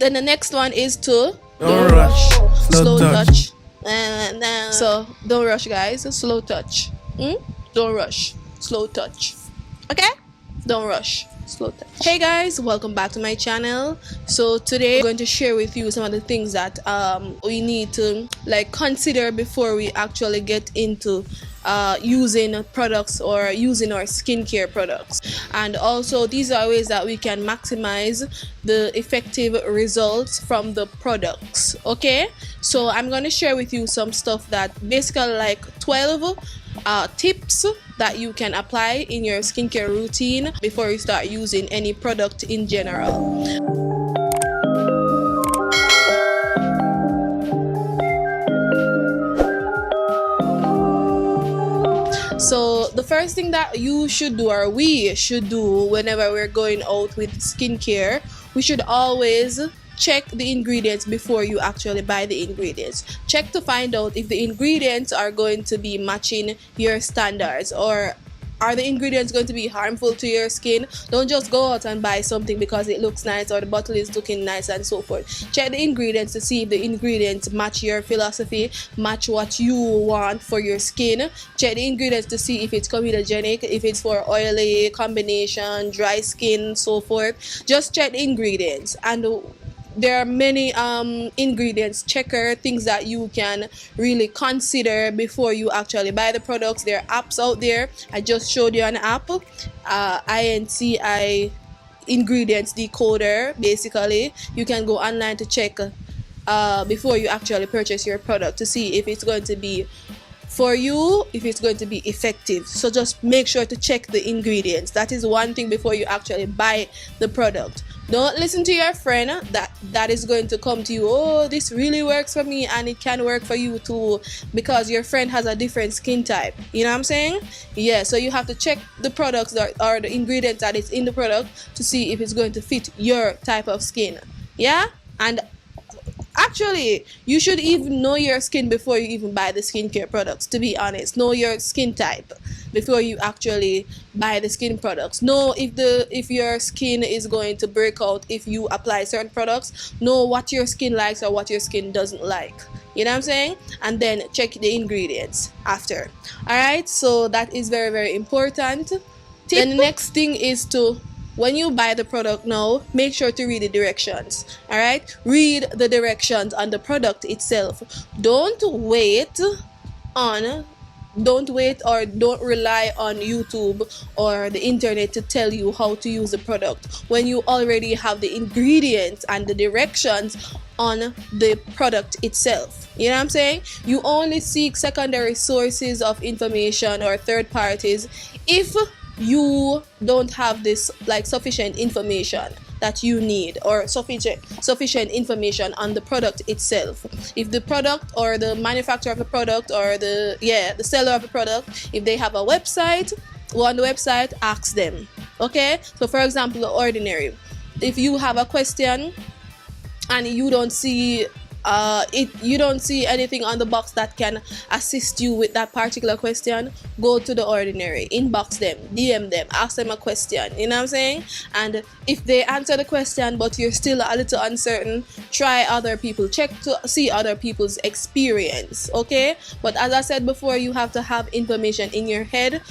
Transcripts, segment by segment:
Then the next one is to Don't rush. slow Slow touch. touch. So don't rush, guys. Slow touch. Don't rush. Slow touch. Okay? Don't rush. Slow touch. Hey guys, welcome back to my channel. So today I'm going to share with you some of the things that we need to consider before we actually get into using products or using our skincare products. And also these are ways that we can maximize the effective results from the products. Okay, so I'm going to share with you some stuff that basically like 12 tips that you can apply in your skincare routine before you start using any product in general. So the first thing that you should do, or we should do, whenever we're going out with skincare, we should always check the ingredients before you actually buy the ingredients. Check to find out if the ingredients are going to be matching your standards, or are the ingredients going to be harmful to your skin. Don't just go out and buy something because it looks nice or the bottle is looking nice and so forth. Check the ingredients to see if the ingredients match your philosophy, match what you want for your skin. Check the ingredients to see if it's comedogenic, if it's for oily combination, dry skin, so forth. Just check the ingredients. And there are many ingredients checker things that you can really consider before you actually buy the products. There are apps out there. I just showed you an app, INCI ingredients decoder. Basically you can go online to check before you actually purchase your product to see if it's going to be for you, if it's going to be effective. So just make sure to check the ingredients. That is one thing before you actually buy the product. Don't listen to your friend that is going to come to you, oh, this really works for me and it can work for you too, because your friend has a different skin type. You know what I'm saying? Yeah, so you have to check the products or the ingredients that is in the product to see if it's going to fit your type of skin. Yeah? And actually, you should even know your skin before you even buy the skincare products, to be honest. Know your skin type before you actually buy the skin products. Know if your skin is going to break out if you apply certain products. Know what your skin likes or what your skin doesn't like. You know what I'm saying? And then check the ingredients after. Alright, so that is very, very important. Then the next thing is to, when you buy the product now, make sure to read the directions. Alright? Read the directions on the product itself. Don't wait or don't rely on YouTube or the internet to tell you how to use the product when you already have the ingredients and the directions on the product itself. You know what I'm saying? You only seek secondary sources of information or third parties if you don't have this sufficient information that you need, or sufficient information on the product itself. If the product or the manufacturer of the product or the seller of the product, if they have a website, go on the website, ask them. Okay, so for example, The Ordinary, if you have a question and you don't see anything on the box that can assist you with that particular question, go to The Ordinary, inbox them, DM them, ask them a question. You know what I'm saying? And if they answer the question but you're still a little uncertain, try other people, check to see other people's experience. Okay, but as I said before, you have to have information in your head.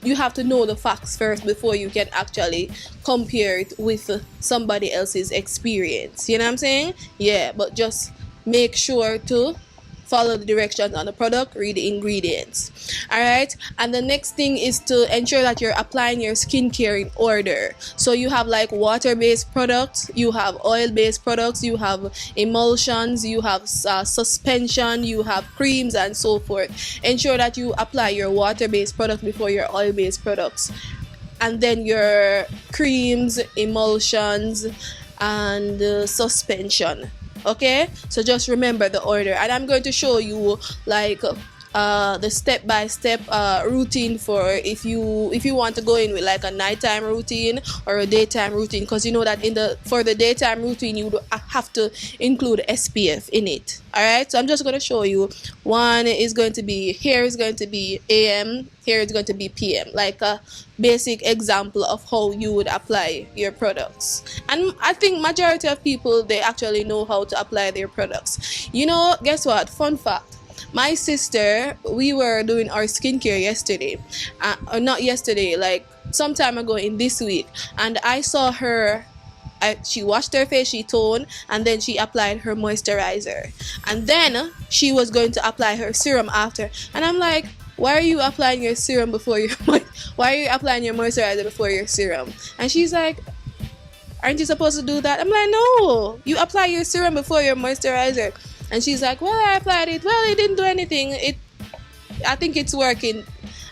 You have to know the facts first before you can actually compare it with somebody else's experience. You know what I'm saying? Yeah, but just make sure to follow the directions on the product, read the ingredients. Alright, and the next thing is to ensure that you're applying your skincare in order. So you have water-based products, you have oil-based products, you have emulsions, you have suspension, you have creams and so forth. Ensure that you apply your water-based product before your oil-based products, and then your creams, emulsions, and suspension. Okay, so just remember the order, and I'm going to show you the step-by-step routine for if you want to go in with like a nighttime routine or a daytime routine, because you know that for the daytime routine you have to include SPF in it. All right, so I'm just going to show you. One is going to be, here is going to be AM, here is going to be PM, like a basic example of how you would apply your products. And I think majority of people, they actually know how to apply their products. You know, guess what, fun fact, my sister, we were doing our skincare yesterday, or not yesterday, like some time ago in this week, and I saw her, she washed her face, she toned, and then she applied her moisturizer, and then she was going to apply her serum after, and I'm like, why are you applying your serum before your why are you applying your moisturizer before your serum? And she's like, aren't you supposed to do that? I'm like, no, you apply your serum before your moisturizer. And she's like, well, I applied it, well, it didn't do anything, I think it's working.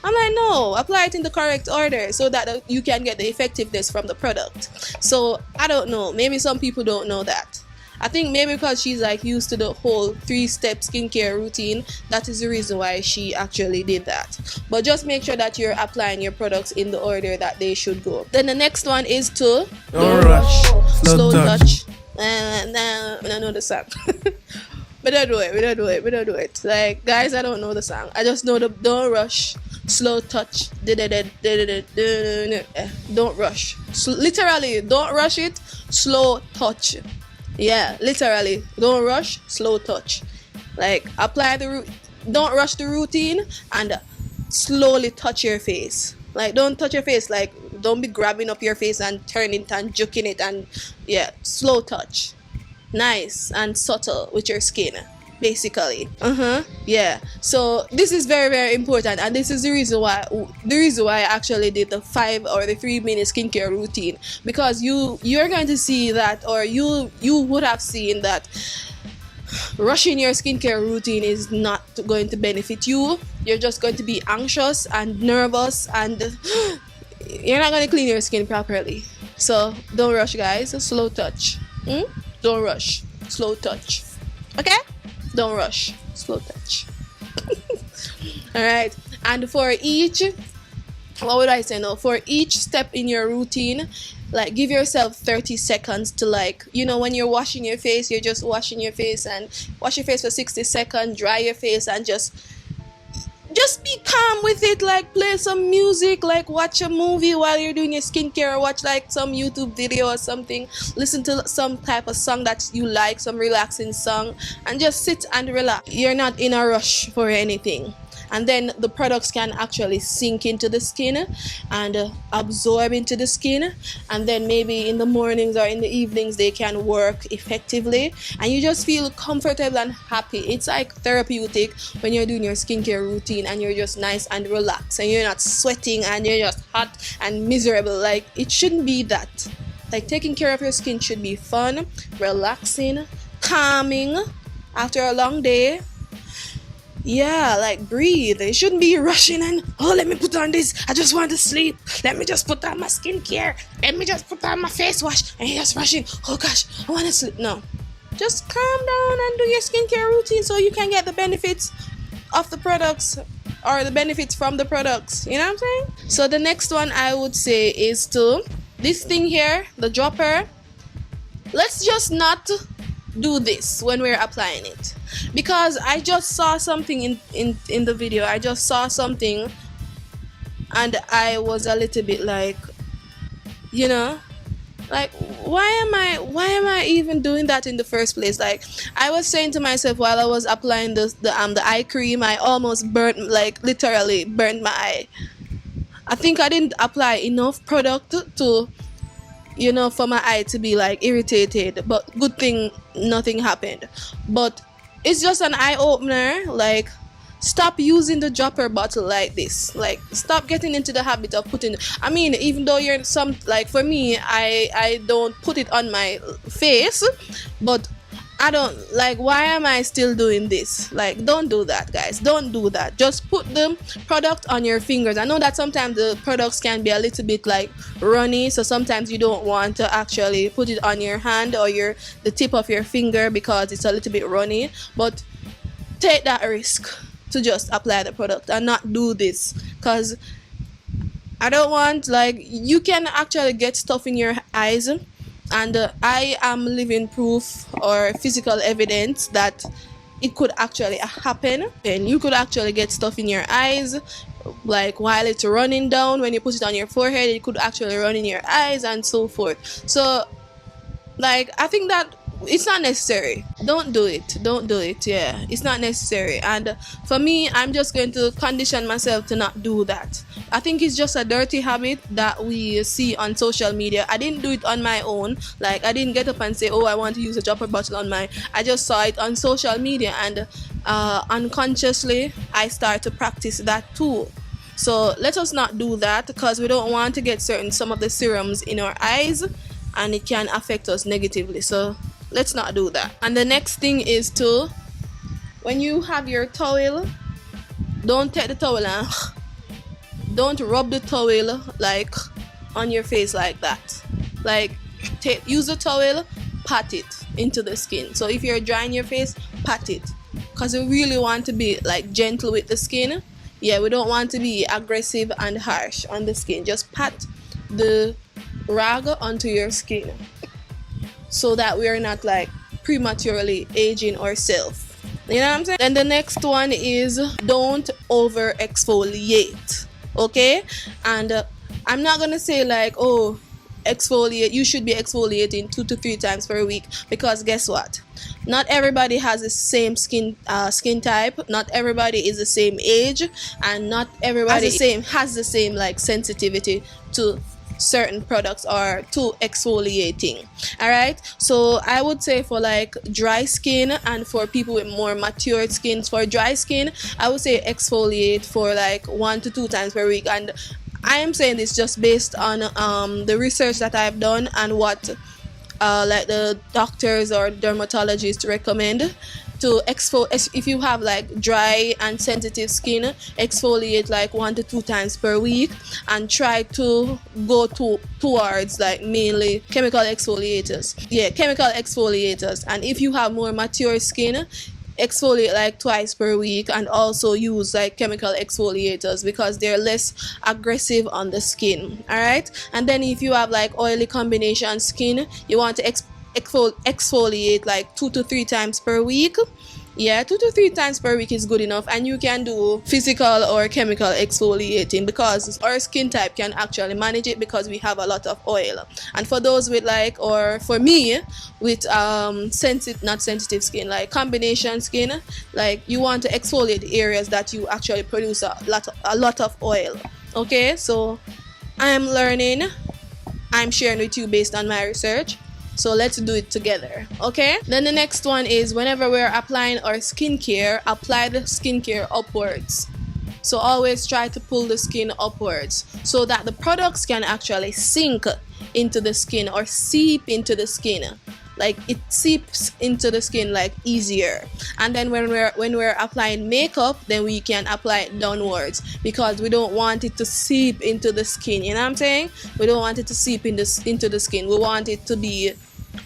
I'm like, no, apply it in the correct order so that you can get the effectiveness from the product. So I don't know, maybe some people don't know that. I think maybe because she's like used to the whole 3-step skincare routine, that is the reason why she actually did that. But just make sure that you're applying your products in the order that they should go. Then the next one is to don't rush, slow touch. I know the song. We don't do it. Like, guys, I don't know the song. I just know the don't rush, slow touch. Don't rush. Literally, don't rush it, slow touch. Yeah, literally, don't rush, slow touch. Like, apply don't rush the routine and slowly touch your face. Like, don't touch your face, like, don't be grabbing up your face and turning it and juking it, and yeah, slow touch. Nice and subtle with your skin, basically. Yeah, so this is very, very important, and this is the reason why I actually did the 5 or the 3-minute skincare routine, because you're going to see that, or you would have seen that rushing your skincare routine is not going to benefit you. You're just going to be anxious and nervous, and you're not going to clean your skin properly. So don't rush, guys. Slow touch. Don't rush, slow touch. Okay? Don't rush, slow touch. Alright, and for each, what would I say now? For each step in your routine, like, give yourself 30 seconds to, like, you know, when you're washing your face, you're just washing your face, and wash your face for 60 seconds, dry your face, and just be calm with it. Like, play some music, like watch a movie while you're doing your skincare, or watch like some YouTube video or something, listen to some type of song that you like, some relaxing song, and just sit and relax. You're not in a rush for anything. And then the products can actually sink into the skin and absorb into the skin, and then maybe in the mornings or in the evenings they can work effectively, and you just feel comfortable and happy. It's like therapeutic when you're doing your skincare routine and you're just nice and relaxed, and you're not sweating and you're just hot and miserable. Like, it shouldn't be that. Like, taking care of your skin should be fun, relaxing, calming after a long day. Yeah, like, breathe. It shouldn't be rushing and, oh, let me put on this, I just want to sleep, let me just put on my skincare, let me just put on my face wash, and you're just rushing, oh gosh, I want to sleep. No, just calm down and do your skincare routine so you can get the benefits of the products, or the benefits from the products. You know what I'm saying? So the next one I would say is to, this thing here, the dropper, let's just not do this when we're applying it, because I just saw something in the video. I just saw something and I was a little bit like, you know, like, why am I even doing that in the first place? Like, I was saying to myself while I was applying the eye cream, I almost burnt, like, literally burned my eye. I think I didn't apply enough product to, you know, for my eye to be like irritated, but good thing nothing happened. But it's just an eye opener. Like, stop using the dropper bottle like this. Like, stop getting into the habit of putting, I mean, even though you're some, like, for me, I don't put it on my face, but I don't, like, why am I still doing this? Like, don't do that, guys. Don't do that. Just put the product on your fingers. I know that sometimes the products can be a little bit like runny, so sometimes you don't want to actually put it on your hand or the tip of your finger because it's a little bit runny, but take that risk. to just apply the product and not do this, because I don't want, like, you can actually get stuff in your eyes, and I am living proof or physical evidence that it could actually happen. And you could actually get stuff in your eyes, like while it's running down. When you put it on your forehead, it could actually run in your eyes and so forth. So, like, I think that it's not necessary. Don't do it. Don't do it. Yeah, it's not necessary. And for me, I'm just going to condition myself to not do that. I think it's just a dirty habit that we see on social media. I didn't do it on my own. Like, I didn't get up and say, oh, I want to use a dropper bottle on my. I just saw it on social media, and unconsciously I start to practice that too. So let us not do that, because we don't want to get some of the serums in our eyes, and it can affect us negatively. So let's not do that. And the next thing is to, when you have your towel, don't take the towel and don't rub the towel like on your face like that. Like, use the towel, pat it into the skin. So if you're drying your face, pat it, because we really want to be like gentle with the skin. Yeah, we don't want to be aggressive and harsh on the skin. Just pat the rag onto your skin, so that we are not like prematurely aging ourselves. You know what I'm saying? Then the next one is, don't over exfoliate. Okay? And I'm not gonna say like, oh, exfoliate, you should be exfoliating 2 to 3 times per week, because guess what? Not everybody has the same skin type. Not everybody is the same age, and not everybody has the same like sensitivity to certain products or to exfoliating. All right, so I would say for like dry skin and for people with more matured skins, for dry skin, I would say exfoliate for like 1 to 2 times per week. And I am saying this just based on the research that I've done and what like the doctors or dermatologists recommend. To exfoliate, if you have like dry and sensitive skin, exfoliate like 1 to 2 times per week, and try to go towards like mainly chemical exfoliators. Yeah, chemical exfoliators. And if you have more mature skin, exfoliate like twice per week, and also use like chemical exfoliators because they're less aggressive on the skin. All right, and then if you have like oily combination skin, you want to exfoliate like 2 to 3 times per week. Yeah, 2 to 3 times per week is good enough, and you can do physical or chemical exfoliating because our skin type can actually manage it, because we have a lot of oil. And for those with like, or for me with not sensitive skin, like combination skin, like you want to exfoliate the areas that you actually produce a lot of oil. Okay, so I am learning, I'm sharing with you based on my research. So let's do it together, okay? Then the next one is, whenever we're applying our skincare, apply the skincare upwards. So always try to pull the skin upwards so that the products can actually sink into the skin or seep into the skin. Like, it seeps into the skin like easier. And then when we're applying makeup, then we can apply it downwards, because we don't want it to seep into the skin. You know what I'm saying? We don't want it to seep into the skin. We want it to be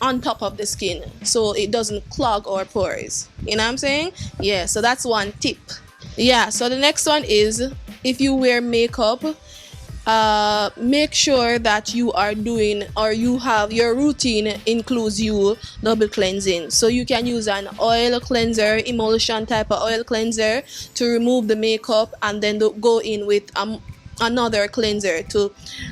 on top of the skin so it doesn't clog our pores. You know what I'm saying? Yeah, so that's one tip. Yeah, so the next one is, if you wear makeup, make sure that you are doing, or you have your routine includes you double cleansing. So you can use an oil cleanser, emulsion type of oil cleanser, to remove the makeup, and then go in with another cleanser to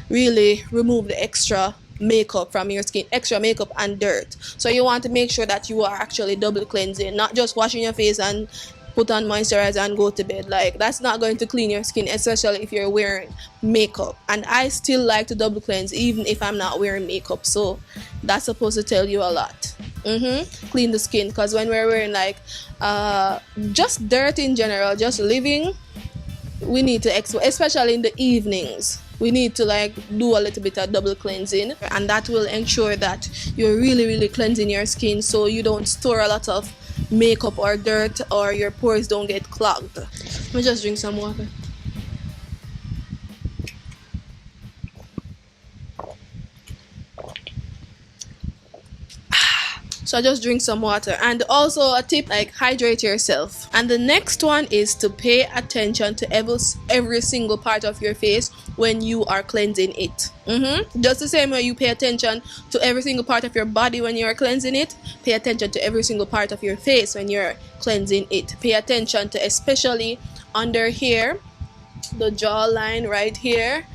really remove the extra makeup from your skin, extra makeup and dirt. So you want to make sure that you are actually double cleansing, not just washing your face and put on moisturizer and go to bed. Like, that's not going to clean your skin, especially if you're wearing makeup. And I still like to double cleanse even if I'm not wearing makeup, so that's supposed to tell you a lot. Clean the skin, because when we're wearing like just dirt in general, just living, we need to especially in the evenings, we need to like do a little bit of double cleansing, and that will ensure that you're really cleansing your skin, so you don't store a lot of makeup or dirt, or your pores don't get clogged. Let me just drink some water. So just drink some water. And also a tip, like hydrate yourself. And the next one is to pay attention to every single part of your face when you are cleansing it. Just the same way you pay attention to every single part of your body when you are cleansing it, pay attention to every single part of your face when you're cleansing it. Pay attention to especially under here, the jawline right here,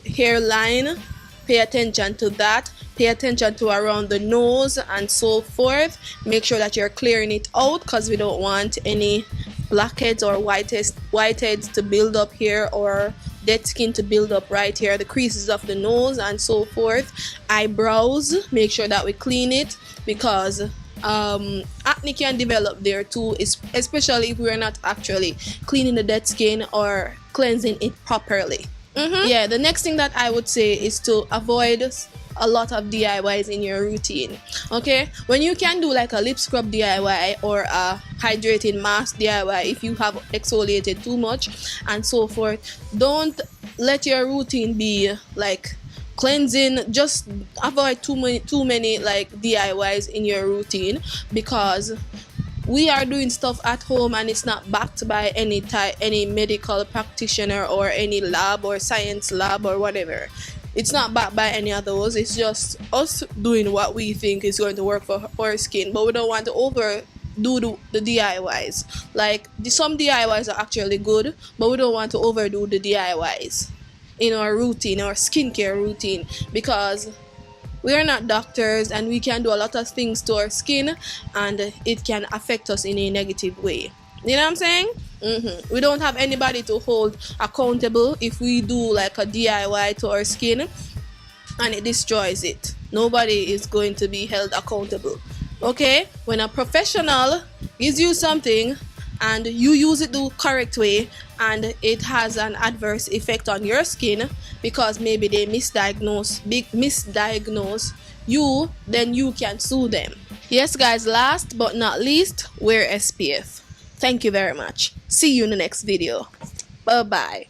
hairline. Pay attention to that. Pay attention to around the nose and so forth. Make sure that you're clearing it out, because we don't want any blackheads or whiteheads to build up here, or dead skin to build up right here, the creases of the nose and so forth. Eyebrows, make sure that we clean it, because acne can develop there too, especially if we're not actually cleaning the dead skin or cleansing it properly. Yeah, the next thing that I would say is to avoid a lot of DIYs in your routine. Okay, when you can do like a lip scrub DIY or a hydrating mask DIY if you have exfoliated too much and so forth, don't let your routine be like cleansing. Just avoid too many like DIYs in your routine, because we are doing stuff at home and it's not backed by any medical practitioner or any lab or science lab or whatever. It's not backed by any of those. It's just us doing what we think is going to work for our skin, but we don't want to overdo the DIYs. Like some DIYs are actually good, but we don't want to overdo the DIYs in our routine, our skincare routine, because we are not doctors and we can do a lot of things to our skin and it can affect us in a negative way. You know what I'm saying? We don't have anybody to hold accountable if we do like a DIY to our skin and it destroys it. Nobody is going to be held accountable. Okay? When a professional gives you something and you use it the correct way and it has an adverse effect on your skin because maybe they misdiagnose you, then you can sue them. Yes guys, last but not least, wear SPF. Thank you very much. See you in the next video. Bye bye.